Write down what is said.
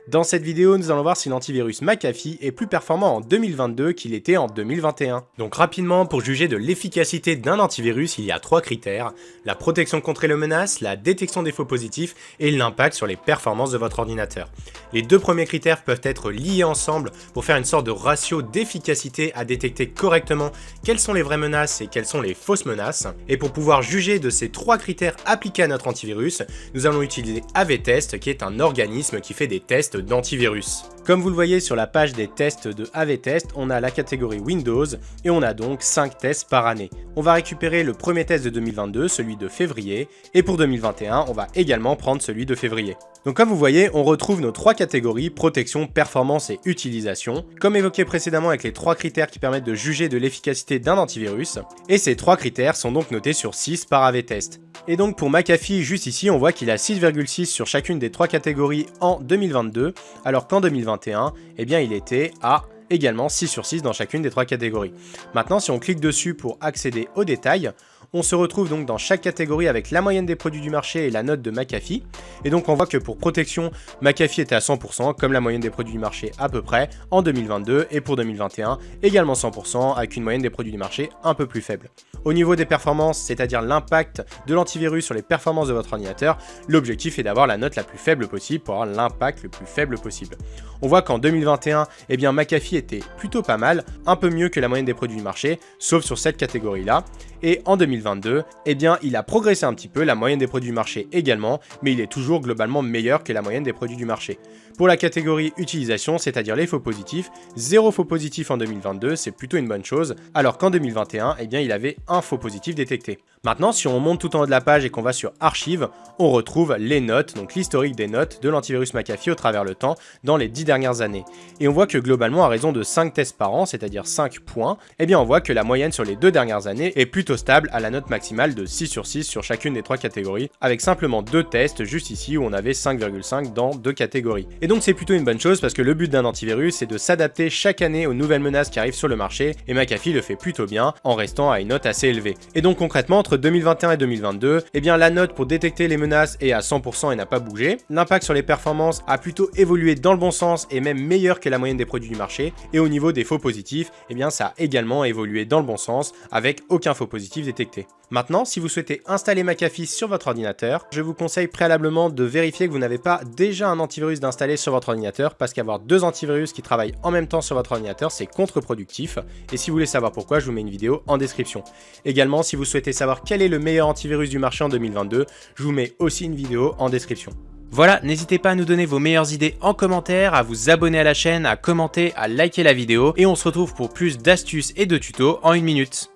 Dans cette vidéo, nous allons voir si l'antivirus McAfee est plus performant en 2022 qu'il était en 2021. Donc rapidement, pour juger de l'efficacité d'un antivirus, il y a 3 critères: la protection contre les menaces, la détection des faux positifs et l'impact sur les performances de votre ordinateur. Les deux premiers critères peuvent être liés ensemble pour faire une sorte de ratio d'efficacité à détecter correctement quelles sont les vraies menaces et quelles sont les fausses menaces. Et pour pouvoir juger de ces 3 critères appliqués à notre antivirus, nous allons utiliser AV-Test, qui est un organisme qui fait des tests d'antivirus. Comme vous le voyez sur la page des tests de AV-Test, on a la catégorie Windows et on a donc 5 tests par année. On va récupérer le premier test de 2022, celui de février, et pour 2021, on va également prendre celui de février. Donc comme vous voyez, on retrouve nos 3 catégories: protection, performance et utilisation, comme évoqué précédemment avec les 3 critères qui permettent de juger de l'efficacité d'un antivirus, et ces 3 critères sont donc notés sur 6 par AV-Test. Et donc pour McAfee, juste ici, on voit qu'il a 6,6 sur chacune des 3 catégories en 2022, alors qu'en 2021, eh bien il était à également 6 sur 6 dans chacune des 3 catégories. Maintenant, si on clique dessus pour accéder aux détails, on se retrouve donc dans chaque catégorie avec la moyenne des produits du marché et la note de McAfee. Et donc on voit que pour protection, McAfee était à 100%, comme la moyenne des produits du marché à peu près, en 2022, et pour 2021, également 100%, avec une moyenne des produits du marché un peu plus faible. Au niveau des performances, c'est-à-dire l'impact de l'antivirus sur les performances de votre ordinateur, l'objectif est d'avoir la note la plus faible possible pour avoir l'impact le plus faible possible. On voit qu'en 2021, eh bien McAfee était plutôt pas mal, un peu mieux que la moyenne des produits du marché, sauf sur cette catégorie-là. Et en 2022, eh bien il a progressé un petit peu, la moyenne des produits du marché également, mais il est toujours globalement meilleur que la moyenne des produits du marché. Pour la catégorie utilisation, c'est-à-dire les faux positifs, 0 faux positifs en 2022, c'est plutôt une bonne chose, alors qu'en 2021, eh bien il avait un faux positif détecté. Maintenant, si on monte tout en haut de la page et qu'on va sur Archives, on retrouve les notes, donc l'historique des notes de l'antivirus McAfee au travers le temps dans les 10 dernières années. Et on voit que globalement, à raison de 5 tests par an, c'est-à-dire 5 points, eh bien on voit que la moyenne sur les 2 dernières années est plutôt stable à la note maximale de 6 sur 6 sur chacune des 3 catégories, avec simplement 2 tests juste ici où on avait 5,5 dans 2 catégories. Et donc c'est plutôt une bonne chose parce que le but d'un antivirus c'est de s'adapter chaque année aux nouvelles menaces qui arrivent sur le marché, et McAfee le fait plutôt bien en restant à une note assez élevée. Et donc concrètement, entre 2021 et 2022, eh bien la note pour détecter les menaces est à 100% et n'a pas bougé. L'impact sur les performances a plutôt évolué dans le bon sens et même meilleur que la moyenne des produits du marché. Et au niveau des faux positifs, eh bien ça a également évolué dans le bon sens avec aucun faux positif détecté. Maintenant, si vous souhaitez installer McAfee sur votre ordinateur, je vous conseille préalablement de vérifier que vous n'avez pas déjà un antivirus d'installer sur votre ordinateur, parce qu'avoir 2 antivirus qui travaillent en même temps sur votre ordinateur, c'est contre-productif. Et si vous voulez savoir pourquoi, je vous mets une vidéo en description. Également, si vous souhaitez savoir quel est le meilleur antivirus du marché en 2022, je vous mets aussi une vidéo en description. Voilà, n'hésitez pas à nous donner vos meilleures idées en commentaire, à vous abonner à la chaîne, à commenter, à liker la vidéo, et on se retrouve pour plus d'astuces et de tutos en 1 minute.